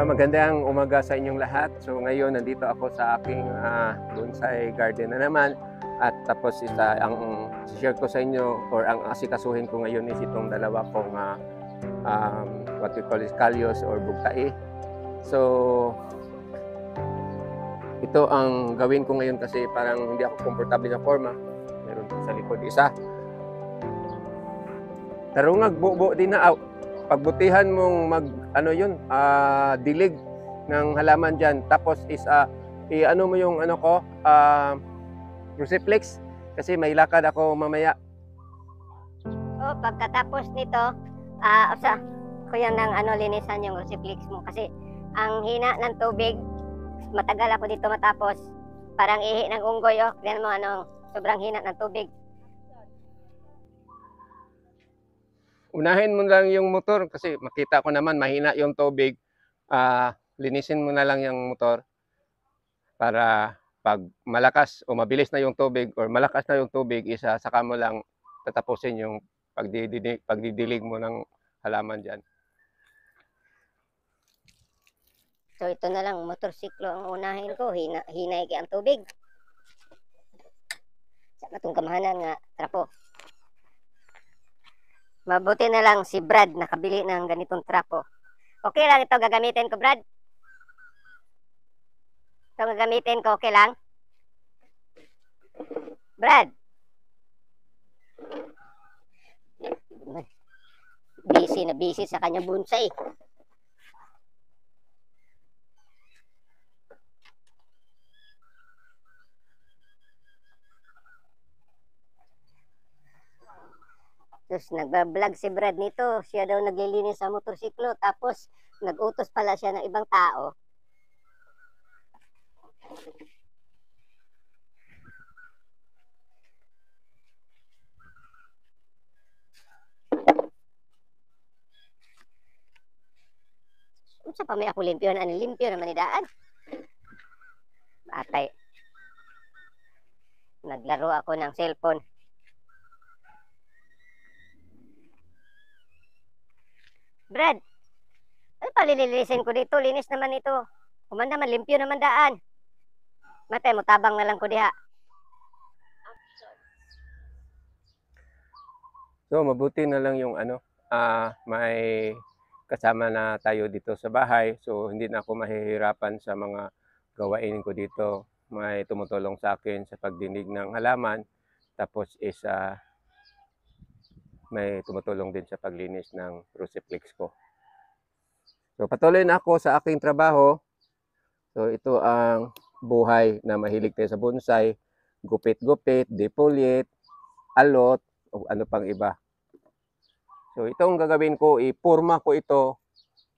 Magandang umaga sa inyong lahat. So ngayon nandito ako sa aking bonsai garden na naman. At tapos ang share ko sa inyo or ang asikasuhin ko ngayon is itong dalawa kong what we call is Callios or bugtae. So ito ang gawin ko ngayon kasi parang hindi ako komportable sa forma. Meron sa likod isa. Tarungag buo din na pagbutihan mong dilig ng halaman diyan, tapos is i-ano mo yung crucifix kasi may lakad ako mamaya. Pagkatapos nito, kuya ng linisan yung crucifix mo kasi ang hina ng tubig, matagal ako dito matapos. Parang ihi ng unggoy, tingnan mo sobrang hina ng tubig. Unahin mo lang yung motor kasi makita ko naman mahina yung tubig. Linisin mo na lang yung motor para pag malakas o mabilis na yung tubig or malakas na yung tubig, saka mo lang tatapusin yung pagdidilig mo ng halaman dyan. So ito na lang, motorsiklo ang unahin ko, hinay ang tubig. Sa matong kamahanan nga trapo. Mabuti na lang si Brad nakabili ng ganitong trapo. Okay lang ito gagamitin ko, Brad? Ito gagamitin ko, okay lang? Brad? Busy na busy sa kanyang bonsai. Tapos nagbablog si Brad nito. Siya daw naglilinis sa motorsiklo. Tapos nag-utos pala siya ng ibang tao. Unsa pa may ako limpyo na limpyo naman idaan. Atay. Naglaro ako ng cellphone. Brad, ano pa lilinisin ko dito? Linis naman ito. Kuman naman, limpyo naman daan. Matay mo, tabang na lang ko diha. So mabuti na lang yung may kasama na tayo dito sa bahay. So hindi na ako mahihirapan sa mga gawain ko dito. May tumutulong sa akin sa pagdinig ng halaman. Tapos may tumutulong din sa paglinis ng crucifix ko. So patuloy na ako sa aking trabaho. So ito ang buhay na mahilig tayo sa bonsai. Gupit-gupit, defoliate, alot, o ano pang iba. So itong gagawin ko, ipurma ko ito.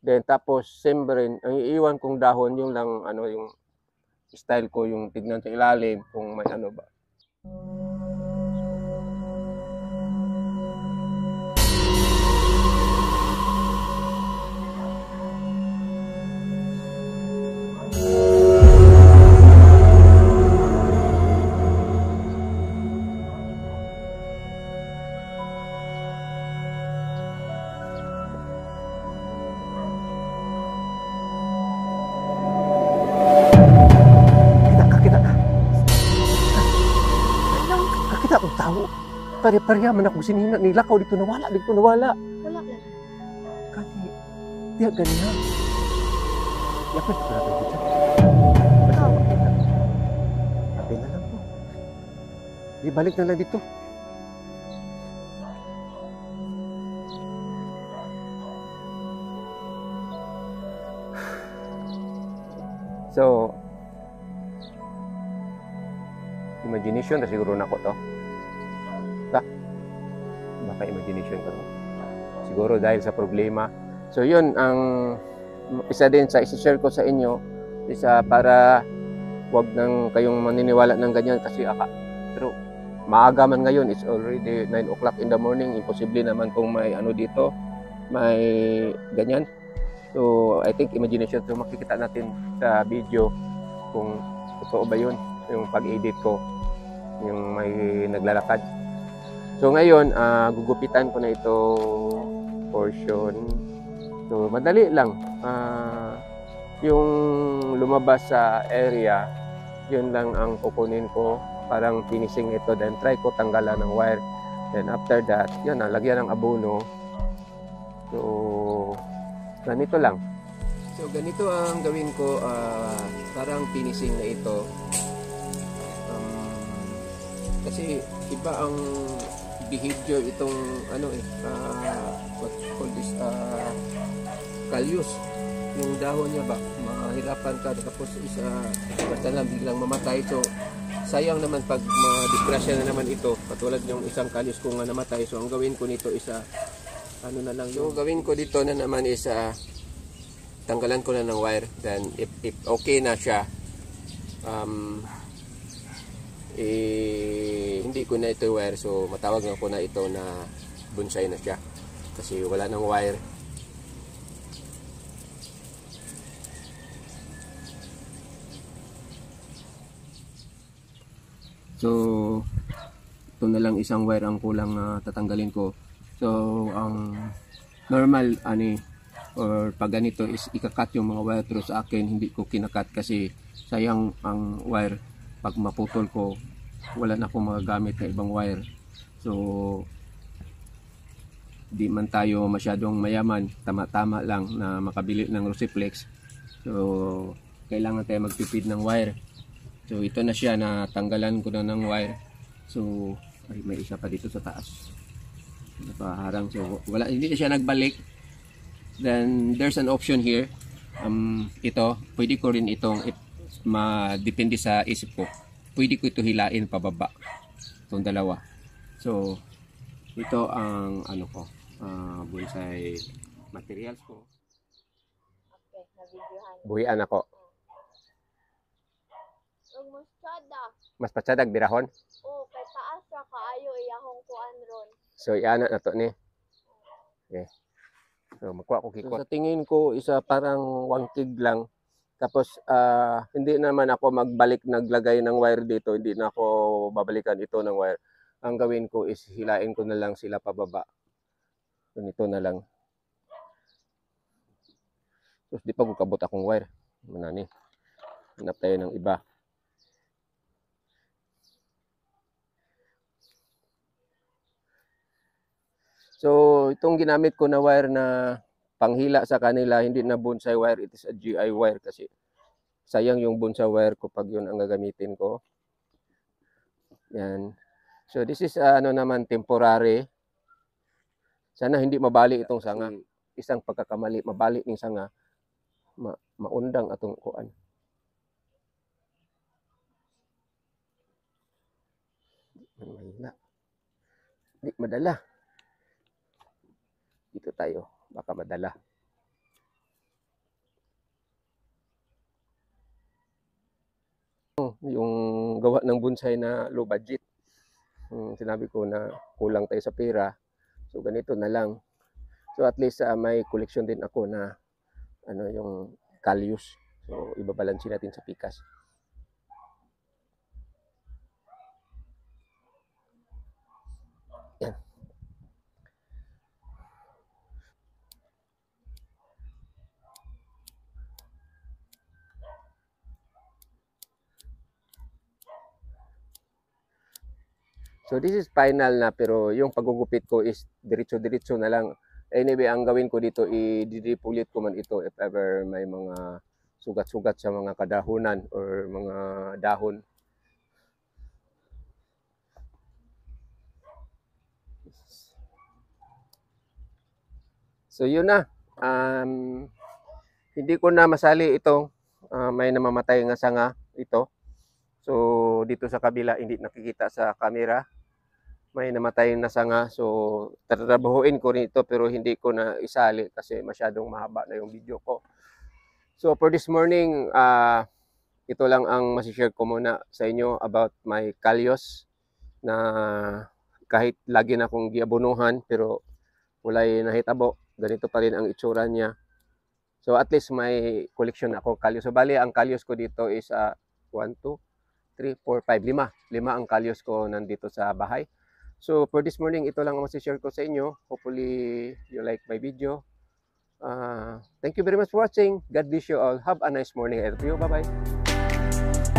Then tapos sembrin, ang iiwan kong dahon, yung lang yung style ko, yung tignan sa ilalim kung may ano ba. Pare-pareha man ako sinina nilakaw dito nawala. Wala lang. Kani, diya ganyan. Yapit ko na tayo dito. Sabi na lang po. Di balik na lang dito. So, imagination na siguro na ko to. Baka imagination ko. Siguro dahil sa problema. So yun, ang isa din sa isa-share ko sa inyo, para wag nang kayong maniniwala ng ganyan kasi pero maaga man ngayon, it's already 9 o'clock in the morning. Imposible naman kung may dito, may ganyan. So I think imagination. So makikita natin sa video kung totoo ba yun, yung pag-edit ko, yung may naglalakad. So ngayon, gugupitan ko na ito portion. So madali lang. yung lumabas sa area, yun lang ang kukunin ko, parang finishing ito, then try ko tanggalan ng wire, then after that, yun na, lagyan ng abono. So ganito lang. So ganito ang gawin ko, parang finishing na ito. Kasi iba ang behavior itong what call this, kalyus. Yung dahon niya ba, mahirapan ka, tapos basta lang biglang mamatay. So sayang naman pag madisgrasya na naman ito, katulad yung isang kalyus ko nga namatay. So ang gawin ko nito is na lang, yung gawin ko dito na naman is tanggalan ko na ng wire, then if okay na siya, hindi ko na ito wire, so matawag nga ko na ito na bonsai na siya kasi wala nang wire. So ito na lang isang wire ang kulang na tatanggalin ko. So ang normal or pag ganito is ikakat yung mga wire, pero sa akin hindi ko kinakat kasi sayang ang wire. Pag maputol ko, wala na akong magagamit na ibang wire. So di man tayo masyadong mayaman, tama-tama lang na makabili ng Rusiflex. So kailangan tayo magtipid ng wire. So ito na siya, na tanggalan ko na ng wire. So ay, may isa pa dito sa taas, napaharang. So wala, hindi siya nagbalik. Then there's an option here. Ito, pwede ko rin itong depende sa isip ko. Pwede ko ito hilain pababa. Itong dalawa. So ito ang bonsai materials ko. Okay, na-videohan. Buhian ako. Ang masyada. Mas patsadag birahon. Oh, kay taas ra kaayo iyahong kuan ron. So iana na to ni. Okay. So magkuha ko kikot. So, sa tingin ko isa parang wangkig lang. Tapos hindi naman ako magbalik naglagay ng wire dito. Hindi na ako babalikan ito ng wire. Ang gawin ko is hilain ko na lang sila pababa. Ganito na lang. Tapos di pa ko kabot akong wire. Manani. Hanap tayo ng iba. So, itong ginamit ko na wire na panghila sa kanila, hindi na bonsai wire, it is a GI wire kasi sayang yung bonsai wire ko pag yun ang gagamitin ko. Yan. So, this is naman temporary. Sana hindi mabali itong sanga. Isang pagkakamali, mabali ng sanga, maundang atong kuan. Mahina. Hindi madala. Dito tayo, baka madala. Yung gawa ng bonsai na low budget. Sinabi ko na kulang tayo sa pera. So ganito na lang. So at least may collection din ako na yung Callius. So ibabalansin natin sa pikas. Yan. So this is final na, pero yung paggugupit ko is diretso-diretso na lang. Anyway, ang gawin ko dito, i-drip ulit ko man ito if ever may mga sugat-sugat sa mga kadahunan or mga dahon. So yun na. Hindi ko na masali itong may namamatay nga sanga ito. So dito sa kabila hindi nakikita sa camera. May namatay na sanga, so tatrabahuin ko rin ito pero hindi ko na isali kasi masyadong mahaba na yung video ko. So for this morning, ito lang ang masishare ko muna sa inyo about my Callius na kahit lagi na akong giabunuhan pero walay nahitabo, ganito pa rin ang itsura niya. So at least may collection ako Callius. So bali ang Callius ko dito is 1, 2, 3, 4, 5, 5 ang Callius ko nandito sa bahay. So for this morning, ito lang ang masishare ko sa inyo. Hopefully you like my video. Thank you very much for watching. God bless you all. Have a nice morning. I love you. Bye-bye.